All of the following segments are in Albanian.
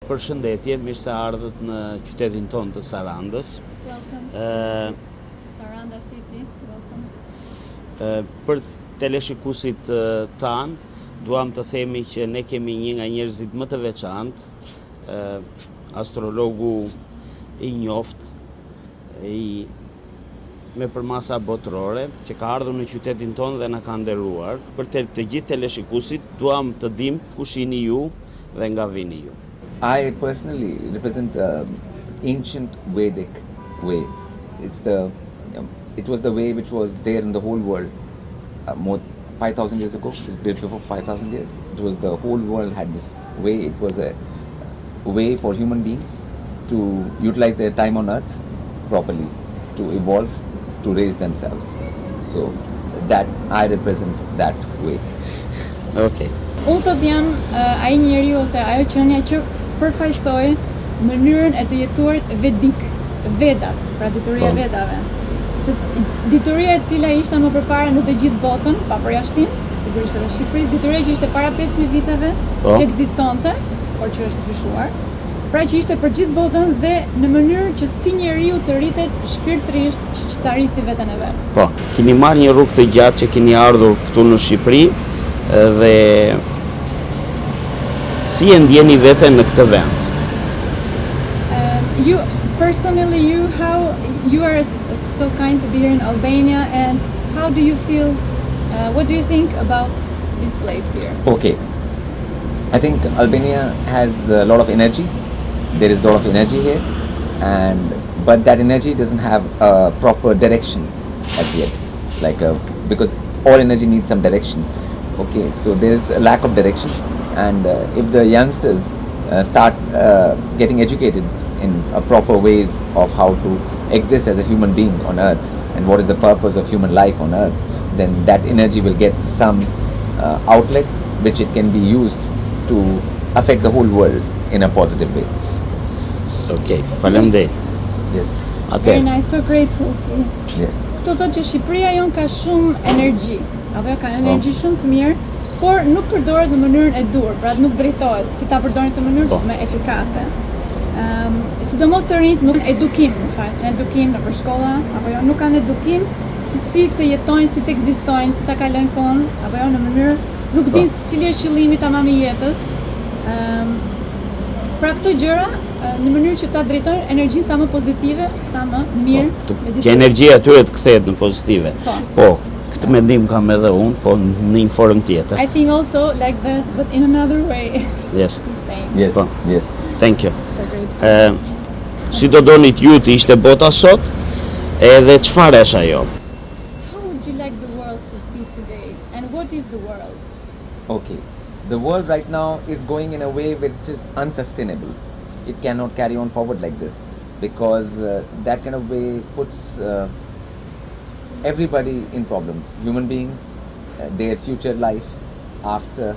Përshëndetje, mirë se ardhët në qytetin tonë të Sarandës. Welcome to Saranda City. Welcome. Për teleshikuesit tanë, duam të themi që ne kemi një nga njerëzit më të veçantë, astrologu i njoft me përmasa botërore, që ka ardhur në qytetin tonë dhe na ka nderuar. Për të gjithë teleshikuesit, duam të dim kush jeni ju dhe nga vini ju. I personally represent ancient Vedic way. It was the way which was there in the whole world more 5,000 years ago, before 5,000 years. It was the whole world had this way. It was a way for human beings to utilize their time on earth properly, to evolve, to raise themselves. So that I represent that way. Okay. Unë thot jam ai njeriu ose ajo qenia që përfaqësoj mënyrën e të jetuarit vedik, Vedat, pra dituria e Vedave. Dituria e cila ishte më përpara në të gjithë botën, pa përjashtim, sigurisht edhe Shqipërisë, dituria që ishte para 5.000 viteve, që ekzistonte, por që është ndryshuar. Pra që ishte për gjithë botën dhe në mënyrë që si njeriu të rritet shpirtërisht që të arrisi veten e vet. Po, keni marrë një rrugë të gjatë që keni ardhur këtu në Shqipëri dhe si e ndjeni veten në këtë vend? You personally, how you are so kind to be here in Albania, and how do you feel? What do you think about this place here? Okay, I think Albania has a lot of energy. There is a lot of energy here, but that energy doesn't have a proper direction as yet. Because all energy needs some direction. Okay, so there is a lack of direction, and if the youngsters start getting educated in a proper ways of how to exist as a human being on earth and what is the purpose of human life on earth, then that energy will get some outlet which it can be used to affect the whole world in a positive way. Okay, faleminderit. Yes. Very nice, so grateful. Yeah. Këto thotë që Shqipëria jon ka shumë energji, apo ka energji shumë të mirë, por nuk përdoret në mënyrën e dur, pra nuk drejtohet si ta përdorin në mënyrë më efikase. Sidomos të rinjt nuk edukim, në edukim në shkolla, apo jo nuk kanë edukim si të jetojnë, si të ekzistojnë, si ta kalojnë kohën, apo jo në mënyrë nuk dinë cili është qëllimi tamam i jetës. Pra këto gjëra në mënyrë që ta drejtojnë energjinë sa më pozitive, sa më mirë. Që energjia atyre të kthehet në pozitive. Po, këtë mendim kam edhe unë, po në një formë tjetër. I think also like that, but in another way. Yes. Yes. Po. Yes. Thank you. Si do donit ju të ishte bota sot, edhe çfarë është ajo? How would you like the world to be today? And what is the world? Okay. The world right now is going in a way which is unsustainable. It cannot carry on forward like this because that kind of way puts everybody in problem. Human beings, their future life after,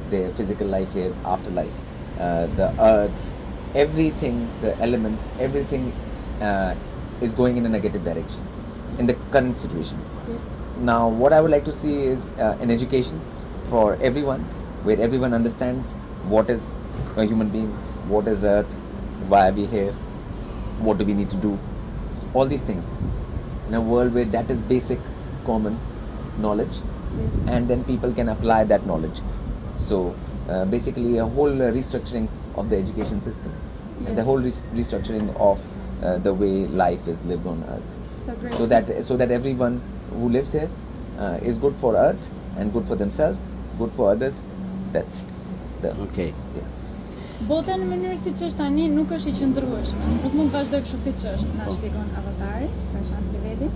their physical life here, afterlife, the earth, everything, the elements, everything is going in a negative direction in the current situation. Yes. Now, what I would like to see is an education for everyone, where everyone understands what is a human being, what is earth, why are we here, what do we need to do, all these things. In a world where that is basic common knowledge, and then people can apply that knowledge. So basically a whole restructuring of the education system, and the whole restructuring of the way life is lived on earth. So that everyone who lives here is good for earth and good for themselves, good for others. That's the Okay. Yeah. Bota në mënyrë siç është tani nuk është i qëndrueshme. Nuk mund të vazhdojë kështu siç është, na shpjegon avatari, Prashant TriVedi.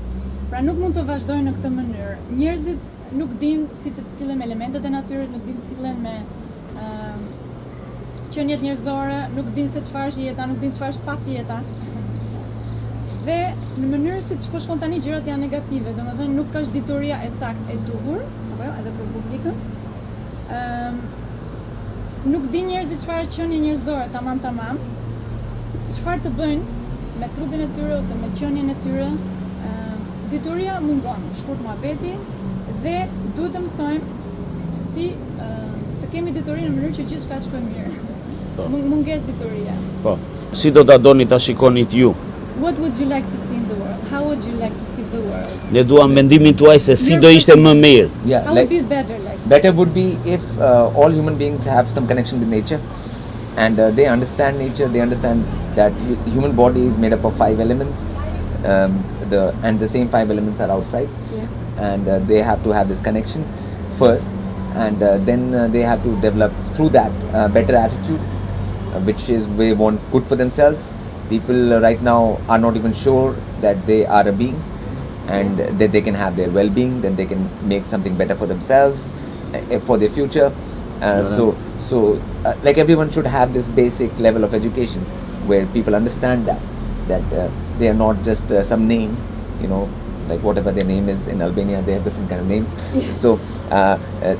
Pra nuk mund të vazhdojë në këtë mënyrë. Njerëzit nuk dinë si të sillen me elementet e natyrës, nuk dinë të sillen me qeniet njerëzore, nuk dinë se çfarë është jeta, nuk dinë çfarë është pas jeta. Dhe në mënyrë siç po shkon tani gjërat janë negative, domethënë nuk është dituria e saktë e duhur, apo jo, edhe për publikun. Nuk di njerëzit çfarë është qenie njerëzore, tamam, çfarë të bëjnë me trupin e tyre ose me qenien e tyre. Dituria mungon, shkurt muhabeti, dhe duhet të mësojmë se si të kemi diturinë në mënyrë që gjithçka të shkojë mirë. mungesë diturie. Po. Si do ta doni ta shikonit ju? What would you like to see in the world? How would you like to see the world? Ne duam mendimin tuaj se si do ishte më mirë. Yeah, How would be better like? better would be if all human beings have some connection with nature, and they understand nature. They understand that human body is made up of 5 elements, and the same 5 elements are outside, Yes. and they have to have this connection first, and then they have to develop through that better attitude, which is they want good for themselves. People right now are not even sure that they are a being, and Yes. that they can have their well-being, then they can make something better for themselves, for their future. So like everyone should have this basic level of education where people understand that they are not just some name, like whatever their name is. In Albania they have different kind of names. Yes. So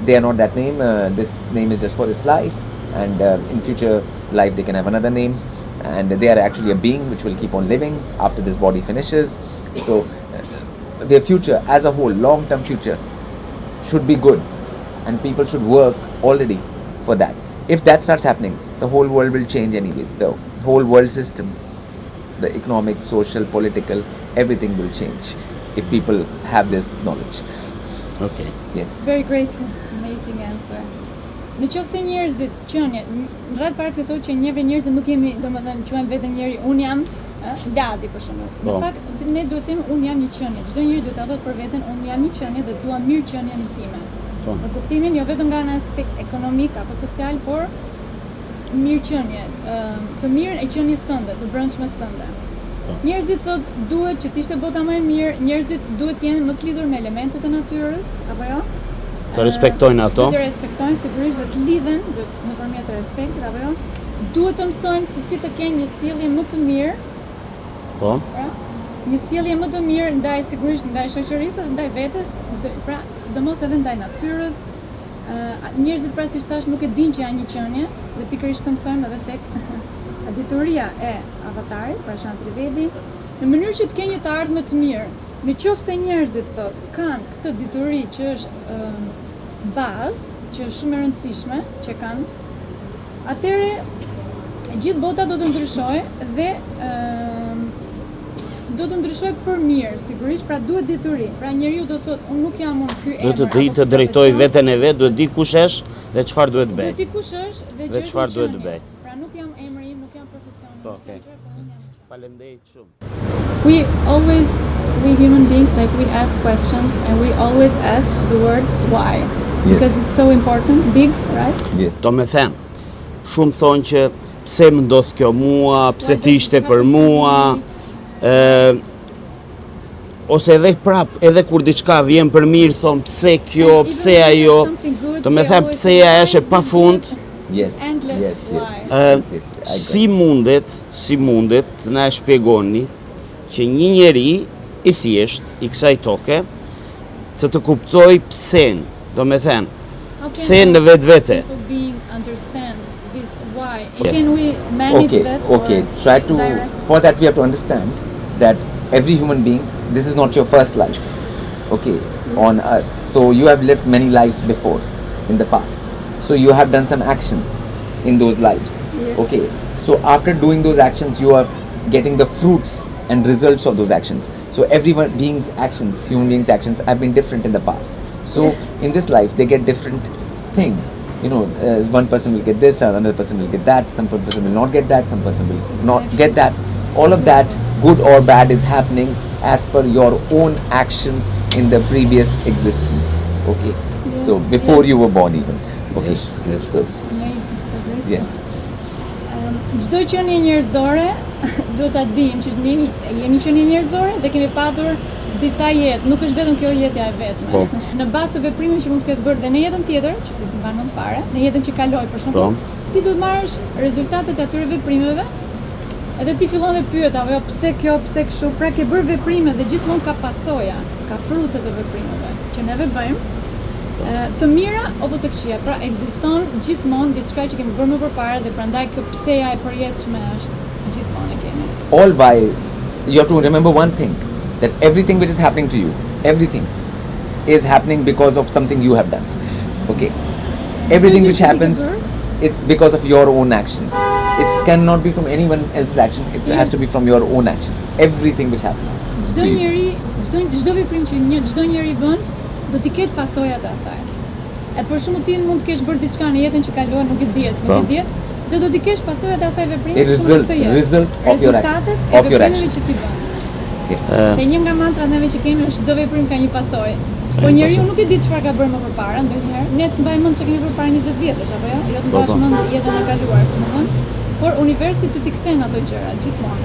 they are not that name. This name is just for this life, and in future life they can have another name, and they are actually a being which will keep on living after this body finishes. So their future as a whole, long-term future, should be good, and people should work already for that. If that starts happening, the whole world will change anyways. The whole world system, the economic, social, political, everything will change if people have this knowledge. Okay. Yeah. Very grateful. Amazing answer. Në qoftë se njerëzit qenie, në rreth parë këto që njëve njerëzit nuk jemi, domethënë quajmë vetëm njëri unë jam Ladi për shembull. Në Po. fakt ne duhet të themi unë jam një qenie. Çdo njeri duhet ta thotë për veten unë jam një qenie dhe dua mirë qenien time. Po. Në kuptimin jo vetëm nga një aspekt ekonomik apo social, por mirëqenie, të mirën e qenies tënde, të brendshmes tënde. Po. Njerëzit thotë duhet që të ishte bota më e mirë, njerëzit duhet të jenë më të lidhur me elementet e natyrës, apo jo? Të respektojnë ato. Të respektojnë sigurisht dhe të lidhen nëpërmjet të respektit, apo jo? Duhet të mësojnë se si të kenë një sjellje më të mirë, Po. pra, një sjellje më të mirë ndaj sigurisht ndaj shoqërisë dhe ndaj vetes, pra sidomos edhe ndaj natyrës. Njerëzit pra si thash nuk e dinë që janë një qenie dhe pikërisht të mësojnë edhe tek dituria e avatarit, Prashant TriVedi, në mënyrë që të kenë një të ardhme të mirë. Në qoftë se njerëzit thotë kanë këtë dituri që është bazë, që është shumë e rëndësishme që kanë, atëre gjithë bota do të ndryshojë dhe do të ndryshojë për mirë, sigurisht, pra duhet dituri. Pra njeriu do të thotë unë nuk jam unë ky emër. Duhet të di të drejtoj veten e vet, duhet di kush është dhe çfarë duhet bëj. Duhet di kush është Dhe çfarë duhet bëj. Pra nuk jam emri im, nuk jam profesioni im. Okay. Faleminderit shumë. We human beings, like we ask questions and we always ask the word why. Because it's so important, big, right? Yes. Do me them, shumë thonë që pse më ndodh kjo mua, pse të ishte për mua, ose edhe prap, edhe kur diçka vjen për mirë, thonë pse kjo, And pse even when ajo, there's something good, do me they them always pseja say, është e "Why is pafund. this Yes. endless Yes. Yes. why?" Yes, yes, I Si mundet të na shpjegoni që një njeri i thjesht i kësaj toke të kuptoj psen, do me thënë, How can pse a në vetvete. simple being understand this why? Okay. Can we manage that? Okay. or Try to. direct? For that, we have to understand that every human being, this is not your first life. Okay. On Earth, so you have lived many lives before, in the past. So you have done some actions in those lives. Yes. Okay. So after doing those actions, you are getting the fruits and results of those actions. So everyone being's actions, human beings' actions, have been different in the past. So in this life, they get different things. One person will get this, another person will get that, some person will not get that, some person will not get that. All of that, good or bad, is happening as per your own actions in the previous existence. Okay. So Yes, before yes. you were born even. Okay. Yes, yes. So, Amazing, so great. yes. Çdo qenie njerëzore duhet ta dimë që ne jemi qenie njerëzore dhe kemi patur disa jetë, nuk është vetëm kjo jetja e vetme. Po. Në bazë të veprimeve që mund të ketë bërë dhe në jetën tjetër, që ti s'mban mend fare, në jetën që kaloi për shembull, ti do të marrësh rezultatet e atyre veprimeve. Edhe ti fillon dhe pyet, apo jo, pse kjo, pse kështu? Pra ke bërë veprime dhe gjithmonë ka pasoja, ka frutet e veprimeve që neve bëjmë. Të mira apo të këqija, pra ekziston gjithmonë diçka që kemi bërë më përpara dhe prandaj kjo pseja e përjetshme është gjithmonë e kemi. All by, you have to remember one thing, that everything which is happening to you, everything is happening because of something you have done. Okay. Everything which happens, it's because of your own action. It cannot be from anyone else's action. It has to be from your own action. Everything which happens. Çdo njeri, çdo veprim që çdo njeri bën, do t'i ketë pasojat e asaj. E për shembull ti mund të kesh bërë diçka në jetën që kaluar, nuk e diet, dhe do t'i kesh pasojat e asaj veprimi. A result of your action. Of your action. Që ti bën. Dhe një nga mantrat neve që kemi është çdo veprim ka një pasojë. Po njeriu nuk e di çfarë ka bërë më përpara, ndonjëherë. Ne s'mbaj mend çka kemi bërë para 20 vjetësh apo jo? Jo të mbash mend jetën e kaluar, domethënë. Por universi ty t'i kthen ato gjëra gjithmonë.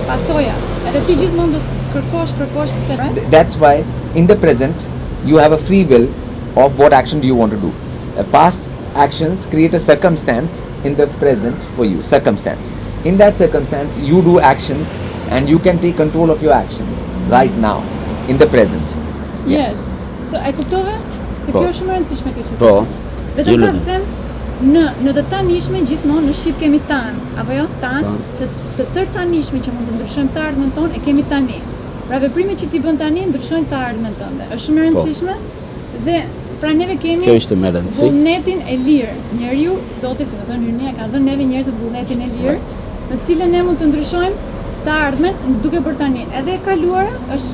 Pasojat. Edhe ti gjithmonë do të kërkosh pse. That's why in the present you have a free will of what action do you want to do. Past actions create a circumstance in the present for you. Circumstance. In that circumstance you do actions and you can take control of your actions right now in the present. Yes. So e kuptove? Se kjo është shumë e rëndësishme kjo që thua. Vetëm ta them në të tanishme gjithmonë në shqip kemi tan, apo jo? Tan, të tërë tanishme që mund të ndryshojmë të ardhmen tonë e kemi tani. Pra veprimet që ti bën tani ndryshojnë të ardhmen tënde. Është shumë e rëndësishme dhe pra neve kemi Kjo është më rëndësi. Vullnetin e lirë. Njeriu, Zoti, si më thon Hyrnia, ka dhënë neve njerëzve vullnetin e lirë, në të cilën ne mund të ndryshojmë të ardhmen duke bërë tani. Edhe e kaluara është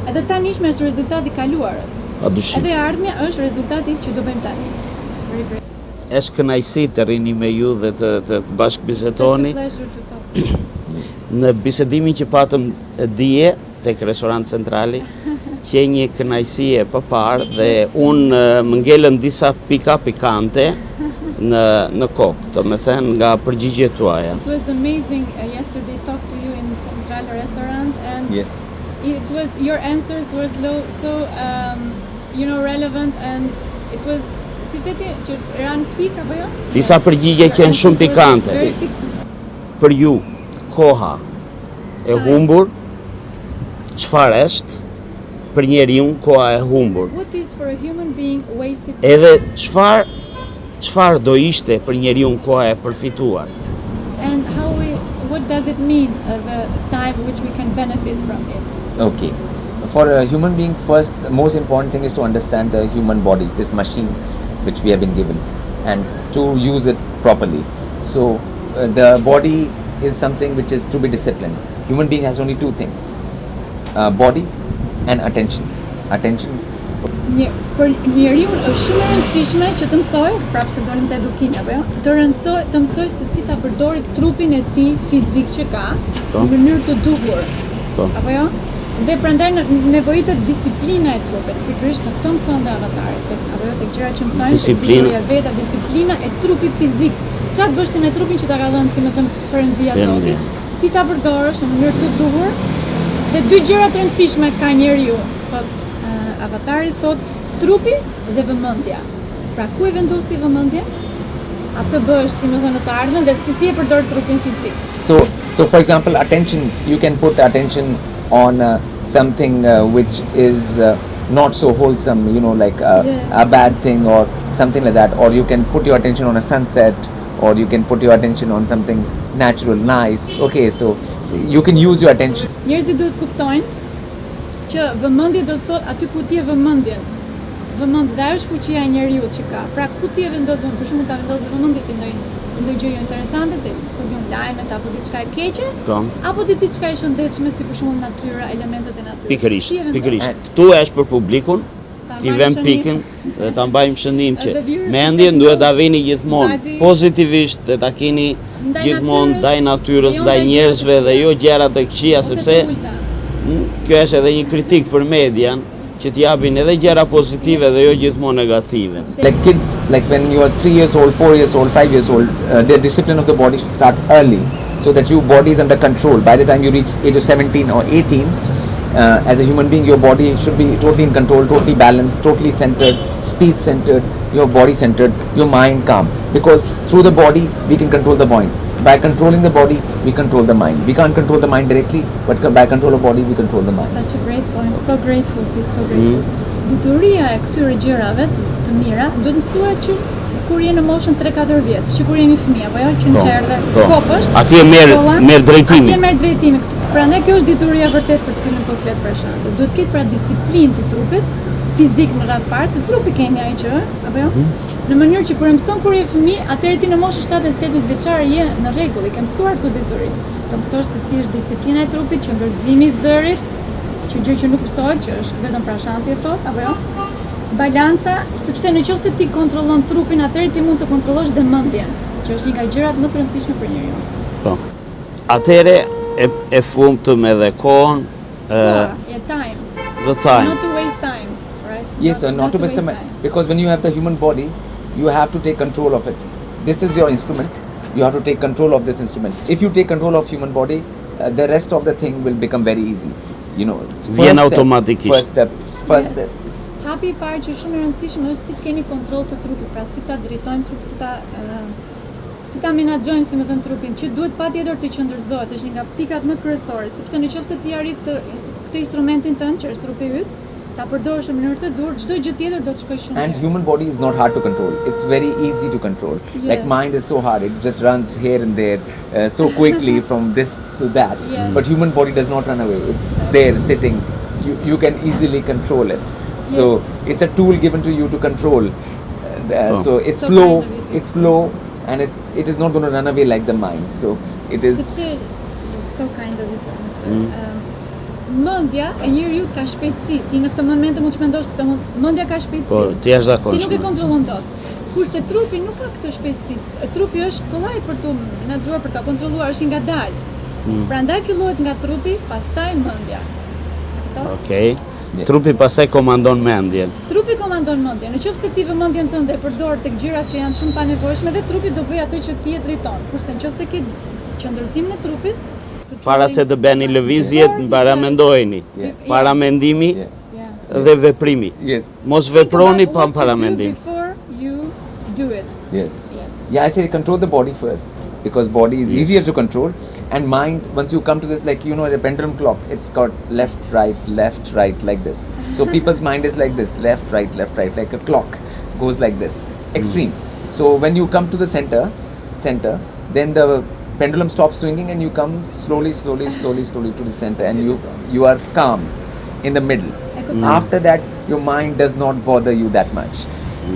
edhe tanishme është rezultati i kaluarës. Edhe e ardhmja është rezultati që do bëjmë tani. Është kënaqësi të rini me ju dhe të bashkëbisedoni. Në bisedimin që patëm dije tek Restorant Centrali, që një kënaqësi e përpar dhe unë më ngelën disa pika pikante në kokë, do me thënë nga përgjigjet tuaja. It was amazing yesterday talk to you in Central Restaurant and yes. It was your answers were so relevant and it was si theti që ran pik apo jo? Disa përgjigje që janë shumë pikante. Për ju, koha e humbur, çfarë është për njeriu koha e humbur? What is for a human being wasted? Edhe çfarë do ishte për njeriu koha e përfituar? And what does it mean the time which we can benefit from it? Okay. For a human being, first, the most important thing is to understand the human body, this machine which we have been given, and to use it properly. So, the body is something which is to be disciplined. Human being has only two things, body and attention. Attention. Për njeriu është shumë e rëndësishme që të mësoj, prapë se donim të edukimi apo jo, të mësoj se si ta përdorit trupin e tij fizik që ka në mënyrë të duhur. Apo jo? Dhe prandaj nevojitet disiplina e trupit. Pikërisht në këtë mëson dhe avatari, apo jo tek gjëra që mësojnë, disiplina veta, disiplina e trupit fizik. Çfarë të bësh ti me trupin që ta ka dhënë, si më thën Perëndia Zoti? Si ta përdorësh në mënyrë të duhur? Dhe dy gjëra të rëndësishme ka njeriu, thotë avatari, thot trupi dhe vëmendja. Pra ku e vendos ti vëmendjen? Atë bësh si më thënë të ardhmen dhe si e përdor trupin fizik. So for example, attention, you can put attention on something which is not so wholesome, like a bad thing or something like that, or you can put your attention on a sunset, or you can put your attention on something natural, nice. Okay, so you can use your attention. Njerëzit duhet kuptojnë që vëmendje do të thotë aty ku ti e vëmendjen. Vëmendja dhe ajo është fuqia e njeriu që ka. Pra ku ti e vendos vëmendjen, për shembull ta vendosësh vëmendjen te ndonjë gjë interesante, te lajmet apo diçka e keqe, apo te diçka e shëndetshme si për shembull natyra, elementet e natyrës. Pikërisht. Këtu është për publikun, ti vëm pikën dhe ta mbajmë shënim që mendjen duhet ta vini gjithmonë pozitivisht dhe ta keni gjithmonë ndaj natyrës, ndaj njerëzve dhe jo gjërat e këqija, sepse kjo është edhe një kritik për median që t'japin edhe gjëra pozitive dhe jo gjithmonë negative. Like kids, like when you are 3 years old, 4 years old, 5 years old, their discipline of the body should start early so that your body is under control. By the time you reach age of 17 or 18, as a human being, your body should be totally in control, totally balanced, totally centered, speech centered, your body centered, your mind calm. Because through the body, we can control the mind. By controlling the body, we control the mind. We can't control the mind directly, but by control of body, we control the mind. Such a great point. So grateful. So grateful. Dituria e këtyre gjërave të mira duhet mësuar që kur je në moshën 3-4 vjeç, që kur jemi fëmijë, apo jo, që në çerdhe, kopësht. Atje merr drejtimin. Atje merr drejtimin. Prandaj kjo është dituria vërtet për cilën po flet Prashant. Duhet të ketë pra disiplinë të trupit fizik në radhë parë, se trupi kemi ai që, apo jo? në mënyrë që kur e mëson kur je fëmijë, atëherë ti në moshën 7-8 vjeçare je në rregull, i ke mësuar këtë detyri. Të mësosh se si është disiplina e trupit, qëndërzimi i zërit, që gjë që nuk mësohet, që është vetëm Prashanti e thot, apo jo? Balanca, sepse nëse ti kontrollon trupin, atëherë ti mund të kontrollosh dhe mendjen, që është një nga gjërat më të rëndësishme për njeriu. Po. Atëherë e fumtëm edhe kohën, Time. the time. Not to waste time, right? Yes, not to waste time. Because when you have the human body, you have to take control of it. This is your instrument. You have to take control of this instrument. If you take control of human body, the rest of the thing will become very easy. You know, Vjen automatikisht. First step. Hapi i parë që shumë e rëndësishme është si të kemi kontroll të trupit, pra si ta drejtojmë trupin, si ta menaxhojmë, si më thënë, trupin, që duhet patjetër të qëndërzohet, është një nga pikat më kryesore, sepse nëse ti arrit këtë instrumentin tënd, që është trupi yt, ta përdorësh në mënyrë të dur, çdo gjë tjetër do të shkojë shumë mirë. And human body is not hard to control. It's very easy to control. Yes. Like mind is so hard. It just runs here and there so quickly from this to that. Yes. But human body does not run away. It's there sitting. You can easily control it. So Yes. it's a tool given to you to control. So it's So slow. kind of it. It's slow, and it is not going to run away like the mind. So it is. Sepse so kind of it. Mendja e njeriu ka shpejtësi. Ti në këtë moment mund të mendosh këtë mendja ka shpejtësi. Po, ti je Ti nuk e zakonshme. kontrollon dot. Kurse trupi nuk ka këtë shpejtësi. Trupi është kollaj për tu menaxhuar, për ta kontrolluar, është i ngadalt. Prandaj fillohet nga trupi, pastaj mendja. Okej. Yeah. Trupi pastaj komandon mendjen. Trupi komandon mendjen. Nëse ti vë mendjen tënde e përdor tek gjërat që janë shumë panevojshme, dhe trupi do bëj atë që ti e drejton. Kurse nëse ke qëndërzimin e trupit, Para se të bëni lëvizje, para mendojeni. Yeah. Para mendimi Yeah. dhe veprimi. Yes. Mos veproni pa para mendim. Before you do it. Yes. Yes. Yeah, I say control the body first, because body is Yes. easier to control, and mind, once you come to this, like, you know, the pendulum clock, it's got left, right, like this. So people's mind is like this, left, right, like a clock goes like this, extreme. So when you come to the center, then the pendulum stops swinging and you come slowly to the center, and you are calm in the middle. After that, your mind does not bother you that much,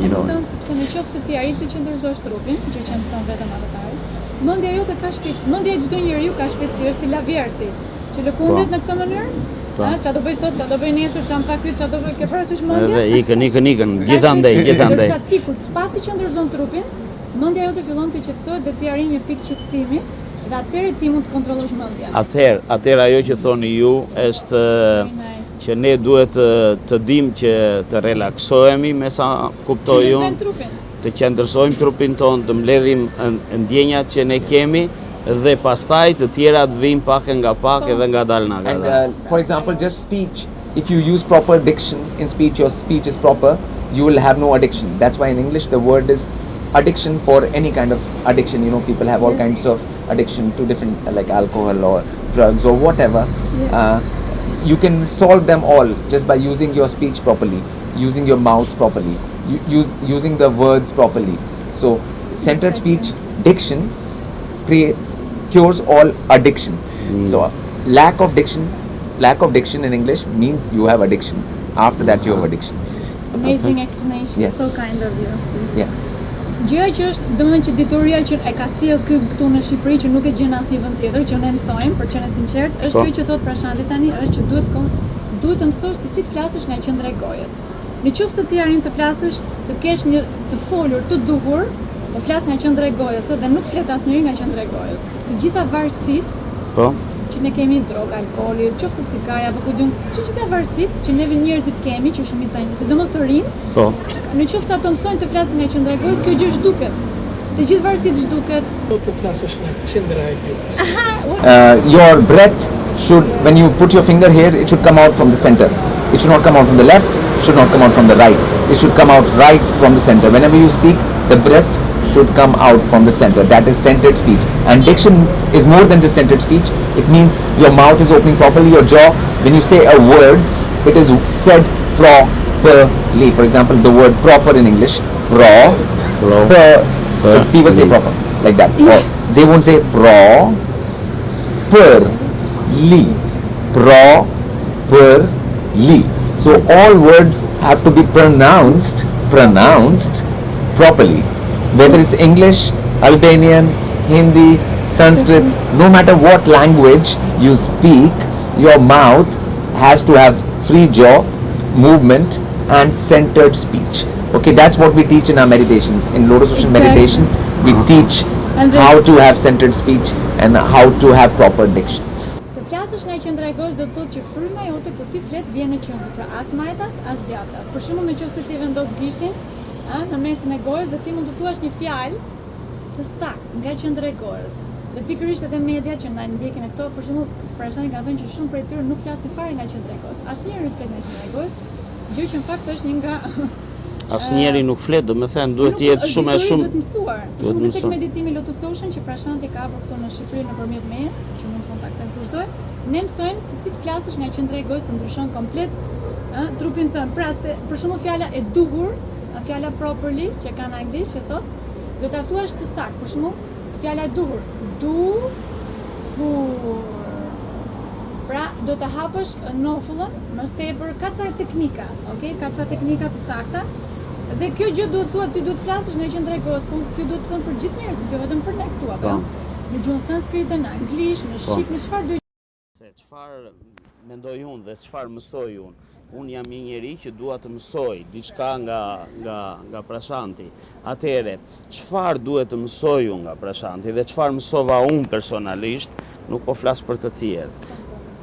you know. Sepse nëse ti arrit të qëndërzosh trupin, gjë që mëson vetëm avatarit, mendja jote ka shpejtësi. Mendja e çdo njeriu ka shpejtësi, është si lavjersi, që lëkundet në këtë mënyrë. Çfarë do bëj sot, çfarë do bëj nesër, çfarë më tha ky, çfarë do bëj, ke parasysh mendja? Edhe ikën, gjithandej. Ndërsa ti kur pasi qëndërzon trupin, mendja jote fillon të qetësohet dhe ti arrin një pikë qetësimi, dhe atëherë ti mund të kontrollosh mendjen. Atëherë ajo që thoni ju është që ne duhet të dimë që të relaksohemi, me sa kuptoj unë, të qëndërsojmë trupin tonë, të mbledhim ndjenjat që ne kemi, dhe pastaj të tjerat vijnë pak nga pak edhe ngadalë nga And ngadalë. for example, just speech, if you use proper diction in speech, your speech is proper, you will have no addiction. That's why in English the word is addiction for any kind of addiction. You know, people have all kinds of addiction to different, like alcohol or drugs or whatever. You can solve them all just by using your speech properly, using your mouth properly, using the words properly. So centered speech, diction cures all addiction. So lack of diction in English means you have addiction. After that you have addiction. Amazing explanation, Yes. so kind of you. Yeah. Gjëja që është, domethënë që dituria që e ka sjell këtu në Shqipëri, që nuk e gjen asnjë vend tjetër, që ne mësojmë, për qenë sinqert, është kjo që thot Prashanti tani, është që duhet të mësosh se si të flasësh nga qendra e gojës. Nëse ti arrin të flasësh, të kesh një të folur, të duhur, po flas nga qendra e gojës, dhe nuk flet asnjëri nga qendra e gojës. Të gjitha varësitë që ne kemi, droga, alkooli, qoftë cigare apo kujtun, që gjitha varësitë që ne njerëzit kemi, që shumica janë, sidomos të rinë, nëse ato mësojnë të flasin nga qendra e gojës, kjo gjë zhduket. Të gjithë varësitë zhduket. Do të flasësh nga qendra e gojës. Your breath should, when you put your finger here, it should come out from the center. It should not come out from the left, should not come out from the right. It should come out right from the center. Whenever you speak, the breath should come out from the center. That is centered speech. And diction is more than just centered speech. It means your mouth is opening properly, your jaw. When you say a word, it is said properly. For example, the word proper in English, per. So people say proper, like that. Or they won't say properly. Properly. So all words have to be pronounced properly. Whether it's English, Albanian, Hindi, Sanskrit, no matter what language you speak, your mouth has to have free jaw, movement and centered speech. Okay, that's what we teach in our meditation. In lotusocean meditation, we teach how to have centered speech and how to have proper diction. Të flasësh nga qendra e gojës do të thotë që fryma jote kur ti flet vjen në qendër, pra as majtas, as djathtas. Për shembull, nëse ti vendos gishtin, në mesin e gojës dhe ti mund të thuash një fjalë të saktë nga qendra e gojës. Dhe pikërisht edhe media që na ndjekin e këto, për shembull, Prashant ka thënë që shumë prej tyre nuk flasin fare nga qendra e gojës. Asnjëri nuk flet nga qendra e gojës, gjë që në fakt është një nga Asnjëri nuk flet, domethënë duhet të jetë shumë e shumë. Duhet mësuar. Për shembull, tek meditimi lotusocean që Prashanti ka hapur këtu në Shqipëri nëpërmjet meje, që mund të kontaktojnë kushdo, ne mësojmë se si të flasësh nga qendra e gojës të ndryshon komplet trupin tënd. Pra se për shembull fjala e duhur, fjala properly që ka në anglisht që thotë, do ta thuash të saktë. Për shembull, fjala e duhur, duhur. Pra, do të hapësh nofullën më tepër, ka ca teknika, okay? Ka ca teknika të sakta. Dhe kjo gjë duhet thuat, ti duhet flasësh në qendra e gojës, po kjo duhet thënë për gjithë njerëzit, jo vetëm për ne këtu, apo? Në gjuhën sanskrite, në anglisht, në shqip, në çfarë do Se çfarë mendoj unë dhe çfarë mësoj unë. Unë jam një njeri që dua të mësoj diçka nga Prashanti. Atëherë, çfarë duhet të mësoj unë nga Prashanti dhe çfarë mësova unë personalisht, nuk po flas për të tjerë.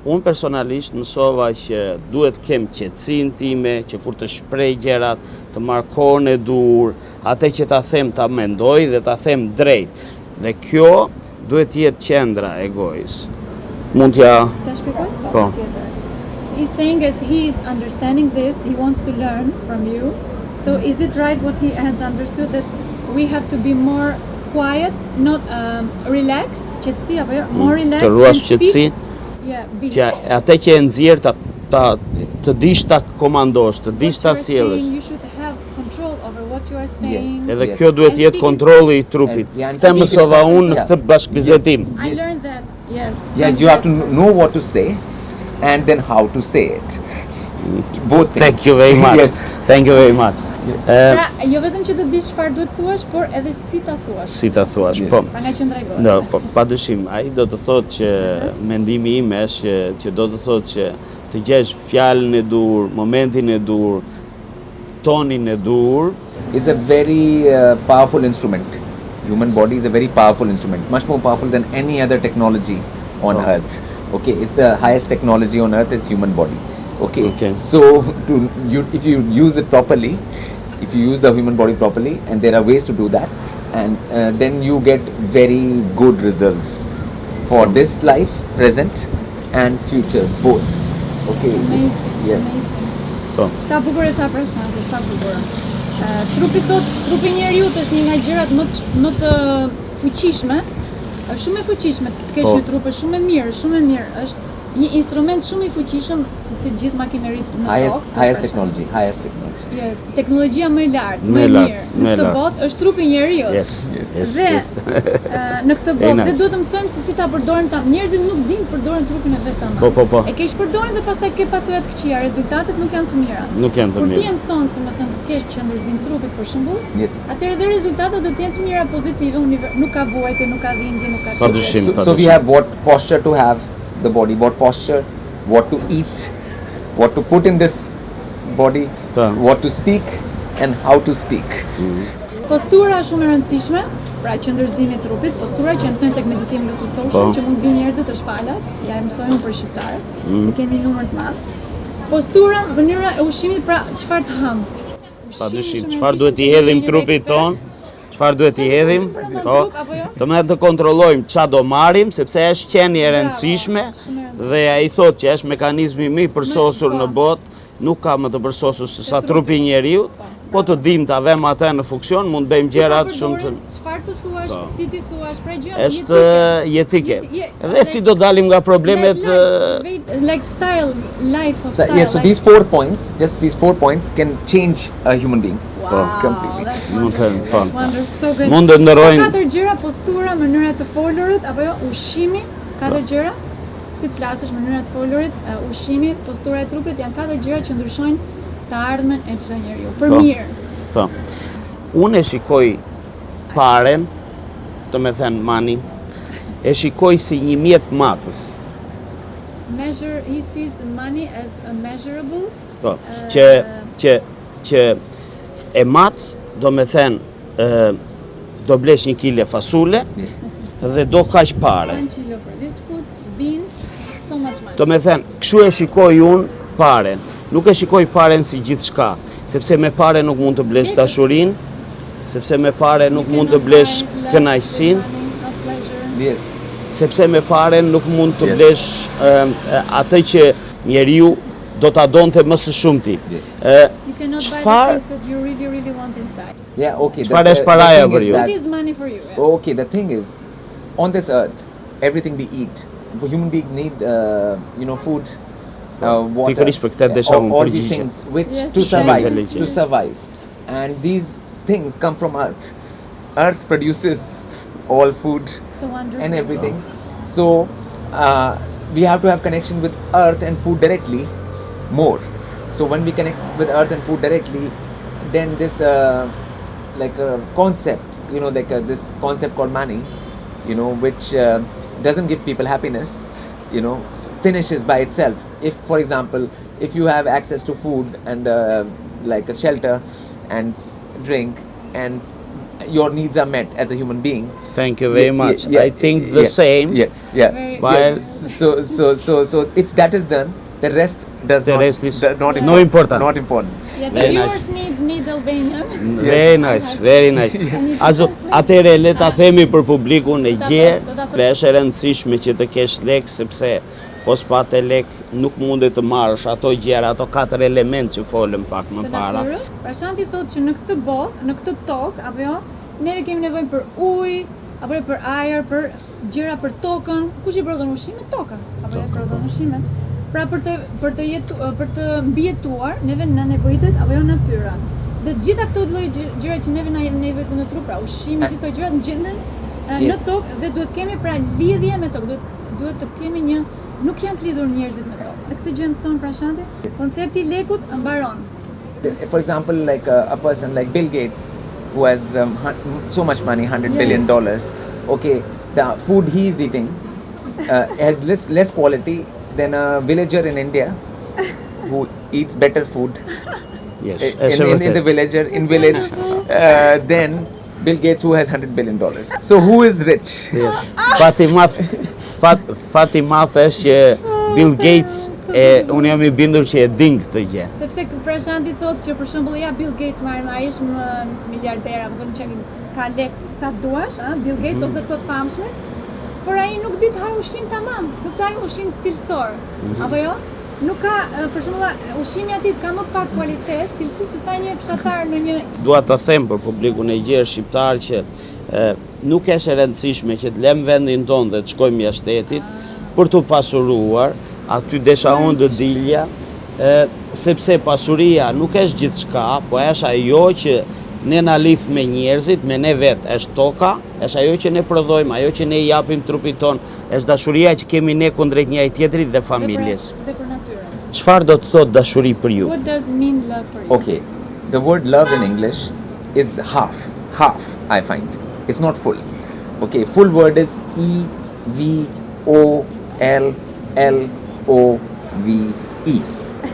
Unë personalisht mësova që duhet kem qetësinë time, që kur të shpreh gjërat, të marr kohën e dur, atë që ta them ta mendoj dhe ta them drejt. Dhe kjo duhet të jetë qendra e gojës. Mund t'ja ta shpjegoj? Po. He's saying as he is understanding this, he wants to learn from you. So is it right what he has understood that we have to be more quiet, not relaxed, qetësi apo jo, more relaxed. Të ruash qetësi. Që atë që e nxjerr të dish ta komandosh, të dish ta sjellësh. You should have control over what you are saying. Edhe kjo duhet jetë kontrolli i trupit. Këtë mësova unë në këtë bashkëbizetim. I learned that. Yes. Yes, you have to know what to say and then how to say it. Both things. Thank you very much. Yes. Thank you very much. Pra, jo vetëm që të dish çfarë duhet thuash, por edhe si ta thuash. Si ta thuash, po. Pra nga qendra e gojës. No, po, padyshim, ai do të thotë që mendimi im është që do të thotë që të gjesh fjalën e dur, momentin e dur, tonin e dur. Is a very powerful instrument. Human body is a very powerful instrument, much more powerful than any other technology on earth. Okay, it's the highest technology on earth is human body. Okay. So if you use it properly, if you use the human body properly, and there are ways to do that, and then you get very good results for this life, present and future, both. Okay. Amazing. Yes. Amazing. Sa bukur e tha Prashanti, sa bukur. Trupi njeriu është një nga gjërat më të fuqishme. Është shumë e fuqishme të kesh një trup, është shumë e mirë, është një instrument shumë i fuqishëm se gjithë makineritë në tokë. Highest technology. Yes, teknologjia më e lartë, më e mirë në këtë botë është trupi njeriu. Yes. Dhe në këtë botë ne duhet të mësojmë se si ta përdorim ta. Njerëzit nuk dinë përdoren trupin e vet tënd. Po. E kesh përdoren dhe pastaj ke pasoja të këqija, rezultatet nuk janë të mira. Kur ti e mëson se më thënë të kesh qëndërsim trupit për shembull, atëherë dhe rezultatet do të jenë të mira pozitive, nuk ka vuajtje, nuk ka dhimbje, nuk ka. Padyshim. So we have what posture to have the body, what posture, what to eat, what to put in this body, what to speak and how to speak. Postura është shumë e rëndësishme, pra qëndërzimi i trupit, postura që mësojmë tek meditimi lotusocean, që mund të vinë njerëzit është falas, ja e mësojmë për shqiptarët, ne kemi numër të madh. Postura, mënyra e ushqimit, pra çfarë të ham. Padyshim, çfarë duhet i hedhim trupit ton? Çfarë duhet i hedhim? Po. Do të kontrollojmë ç'a do marrim, sepse është qenie e rëndësishme dhe ai thotë që është mekanizmi më i përsosur në botë, nuk ka më të përsosur se sa trupi i njeriu, po të dim ta vëmë atë në funksion, mund bëjmë gjërat shumë të. Çfarë të thuash, si ti thuash, pra gjëra është jetike. Edhe si do dalim nga problemet like style, life of style. Yes, so these 4 points, just these 4 points can change a human being. Completely. Mund të ndërrojnë 4 gjëra: postura, mënyra të folurit, apo jo, ushqimi, 4 gjëra. Si të flasësh, mënyra të folurit, ushqimi, postura e trupit janë 4 gjëra që ndryshojnë të ardhmen e çdo njeriu për mirë. Po. unë e shikoj paren, do me thënë money, e shikoj si një mjet matës. He sees the money as a measurable. Po, që e matë, do me thënë, do blesh 1 kile fasule dhe do kaq pare. 1 kilo for this food, beans, so much money. Do me thënë, kështu e shikoj unë paren. Nuk e shikoj paren si gjithë shka, sepse me pare nuk mund të blesh dashurin, sepse me pare nuk mund të blesh kënaqësin, Yes. sepse me pare nuk mund të blesh atë që njeriu do ta donte më së shumti. You cannot buy Çfarë the things that you really, really want inside. Yeah, okay. Çfarë është paraja për ju? What is money for you? Yeah. Okay, the thing is, on this earth, everything we eat, human beings need, food, water, Pikërisht për këtë desha unë all these përgjigje. things which Yes. to Shumë survive, inteligent. to survive, and these things come from earth. Earth produces all food So wonderful. and everything. So we have to have connection with earth and food directly more. So when we connect with earth and food directly, then this like a concept, this concept called money, which doesn't give people happiness, finishes by itself. If, for example, if you have access to food and like a shelter and drink and your needs are met as a human being. Thank you very much. Yeah, I think the same. Yeah, yeah. Very While So if that is done, the rest does the not. rest is not no important. Not important. Yeah, the Very viewers need Albanian. Very nice, very nice. Atëre le ta themi për publikun e gjerë, është e rëndësishme që të kesh lek, sepse pos pate lek nuk mundet të marrësh ato gjëra, ato 4 element që folëm pak më para. Prashanti thotë që në këtë botë, në këtë tokë, apo jo, neve kemi nevojë për ujë, apo për ajër, për gjëra për tokën. Kush i prodhon ushqimet? Toka. Apo ja prodhon ushqimet. Pra për të mbijetuar, neve na nevojitet apo jo natyra. Dhe të gjitha këto lloj gjëra që neve na jep nevojë në trup, pra ushqimi, gjithë këto gjëra gjenden në tokë dhe duhet kemi pra lidhje me tokë. Duhet të kemi nuk janë të lidhur njerëzit me tokë. Dhe këtë gjë mëson Prashanti, koncepti i lekut mbaron. For example, like a person like Bill Gates, who has so much money, $100 billion. Okay, the food he is eating has less quality than a villager in India who eats better food Yes, in the village than Bill Gates who has $100 billion. So who is rich? Yes. Fati math është që Bill Gates unë jam I bindur që e din këtë gjë. Sepse Prashanti thotë që për shembull Bill Gates ai është miliarder, apo që ka lek sa duash, Bill Gates ose këto të famshme, por ai nuk di të haj ushqim tamam, nuk të haj ushqim cilësor. Apo jo? Nuk ka, për shembull, ushqimi aty ka më pak kualitet, cilësi se sa një fshatar në një. Dua të them për publikun e gjerë shqiptar që nuk është e rëndësishme që të lëm vendin tonë dhe të shkojmë jashtetit për të pasuruar, aty desha unë të dilja, sepse pasuria nuk është gjithçka, po është ajo që ne na lidh me njerëzit, me ne vetë, është toka, është ajo që ne prodhojmë, ajo që ne I japim trupit ton, është dashuria që kemi ne kundrejt njëri tjetrit dhe familjes. Dhe për natyrën. Çfarë do të thotë dashuri për ju? What does mean love for you? Okay, the word love in English is half, I find. It's not full. Okay, full word is EVOLLOVE.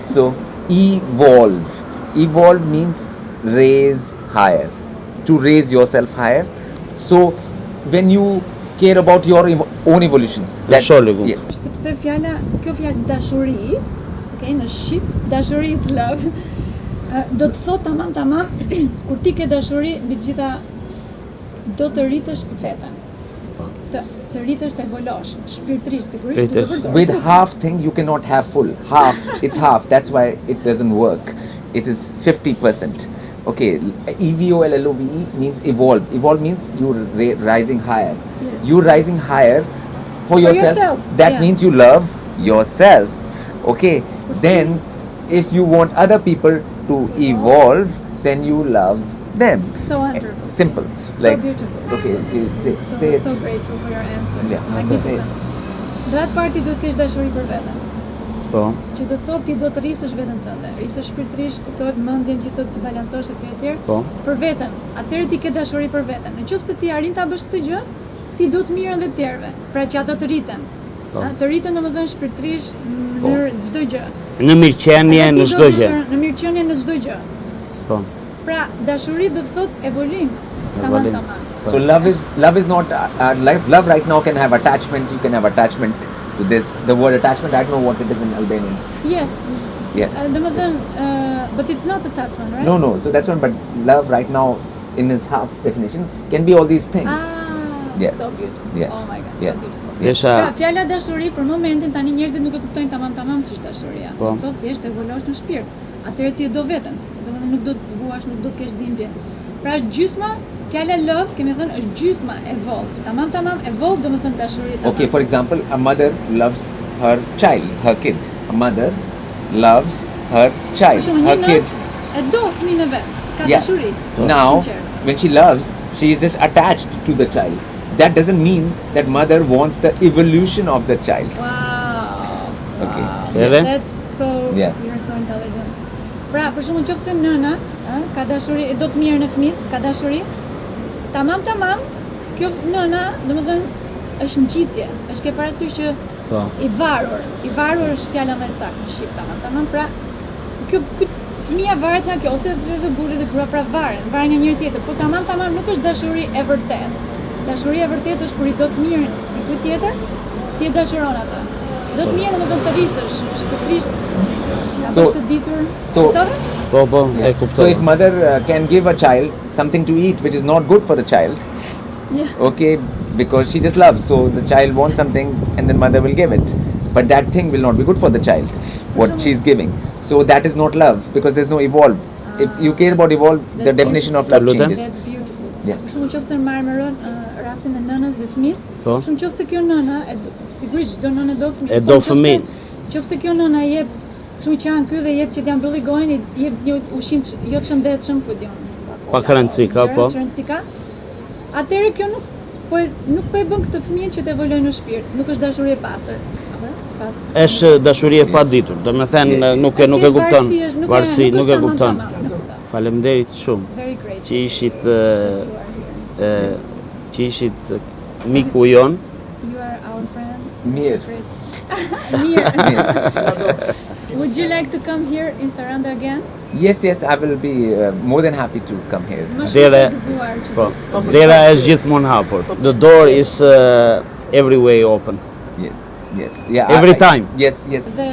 So evolve. Evolve means raise higher, to raise yourself higher. So when you care about your own evolution, Sepse kjo fjalë dashuri, okay, në shqip, dashuri it's love, do të thotë tamam, kur ti ke dashuri, mbi të gjitha do të rritësh veten. Të rritësh të evoluosh, shpirtërisht sigurisht. With half thing you cannot have full. It's half. That's why it doesn't work. It is 50%. Okay, EVOLLOVE means evolve. Evolve means you rising higher. Yes. You rising higher for yourself. That means you love yourself. Okay, then if you want other people to evolve, then you love them. So wonderful. Simple. So beautiful. Okay, say it. So grateful for your answer. Yeah. Magnificent. That party duhet kesh dashuri për veten. Po. Që do thotë ti do të rrisësh veten tënde. Rrisësh shpirtërisht, kuptohet mendjen që do të balancosh etj. Po. Për veten. Atëherë ti ke dashuri për veten. Nëse ti arrin ta bësh këtë gjë, ti do të mirën dhe të tjerëve. Pra që ata të rriten. Po. Të rriten domethënë shpirtërisht në çdo gjë. Në mirëqenie në çdo gjë. Në mirëqenie në çdo gjë. Po. Pra dashuri do të thotë evolim. Evolim. Tamam. So love is not love right now can have attachment. You can have attachment to this. The word attachment, I don't know what it is in Albanian. Yes. Yeah. But it's not attachment, right? No. So that's one. But love right now, in its half definition, can be all these things. Yeah. So beautiful. Yeah. Oh my God, Yeah. so beautiful. Desha. Pra, fjala dashuri për momentin tani njerëzit nuk e kuptojnë tamam ç'është dashuria. Po. Do thotë thjesht evoluosh në shpirt. Atëherë ti e do veten. Domethënë nuk do të vuash, nuk do të kesh dhimbje. Pra është gjysma, fjala love, kemi thënë është gjysma evolve. Tamam evolve domethënë dashuri tamam. Okay. For example, a mother loves her child, her kid. A mother loves her child, her kid. E do fëmijën e vet. Ka Yeah. dashuri. Now, Sinqer. when she loves, she is just attached to the child. That doesn't mean that mother wants the evolution of the child. Wow. Okay. Sere? That's so, Yeah. you're so intelligent. Pra, për shembull, nëse nëna ka dashuri, e do të mirën e fëmisë, ka dashuri, tamam, kjo nëna, domethënë, është ngjitje. Është ke parasysh që Po. i varur është fjala më e saktë në shqip, tamam. Pra, ky fëmia varet nga kjo, ose dhe burri dhe grua, pra varen nga njëri tjetër. Po tamam nuk është dashuri e vërtetë. Dashuria e vërtetë është kur i do të mirën dikujt tjetër, ti e dashuron atë. Do të mirën, domethënë të rrisësh shpirtërisht. So- Është ditur. so- kuptove? Po, e So kuptoj. if mother can give a child something to eat which is not good for the child, Yeah. okay, because she just loves, so the child wants something and then mother will give it. But that thing will not be good for the child, what she's giving. So that is not love because there's no evolve. If you care about evolve, the That's definition of love Absolutely. changes. That's beautiful. Yeah. Për shembull, nëse marrim rastin e nënës dhe fëmisë, Po. për shembull nëse kjo nëna, sigurisht çdo nënë do fëmijë. E do fëmijën. Nëse kjo nëna jep, për shembull që janë ky dhe jep që t'ja mbylli gojën, i jep një ushqim jo të shëndetshëm, ku diun. Pak rëndësi ka, po. Rëndësi ka. Atëherë kjo nuk po e bën këtë fëmijën që të evolojë në shpirt. Nuk është dashuri e pastër. Apo sipas. Është dashuri e paditur. Domethënë nuk e kupton. Varësi, nuk e kupton. Faleminderit shumë. Very great. Që ishit miku jon. You are our friend. Mir. Would you like to come here in Saranda again? Yes, I will be more than happy to come here. Më shumë Dere- të gëzuar që Po. Dera është gjithmonë hapur. The door is every way open. Yes. Yeah. Every time. Yes. Dhe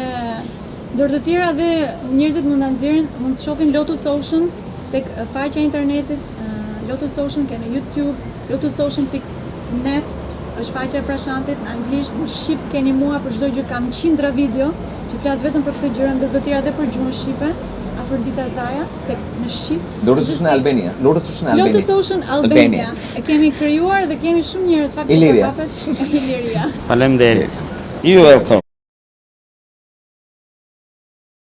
ndër të tjera dhe njerëzit mund ta nxjerrin, mund të shohin lotusocean tek faqja e internetit, lotusocean ke në YouTube, lotusocean.net është faqja e Prashantit në anglisht, në shqip keni mua për çdo gjë kam qindra video që flas vetëm për këtë gjë, ndër të tjera dhe për gjuhën shqipe. Afrodita Zaja tek në shqip. Lotusocean Albania. Lotusocean Albania. E kemi krijuar dhe kemi shumë njerëz faktikisht Iliria. Iliria. Faleminderit. You welcome.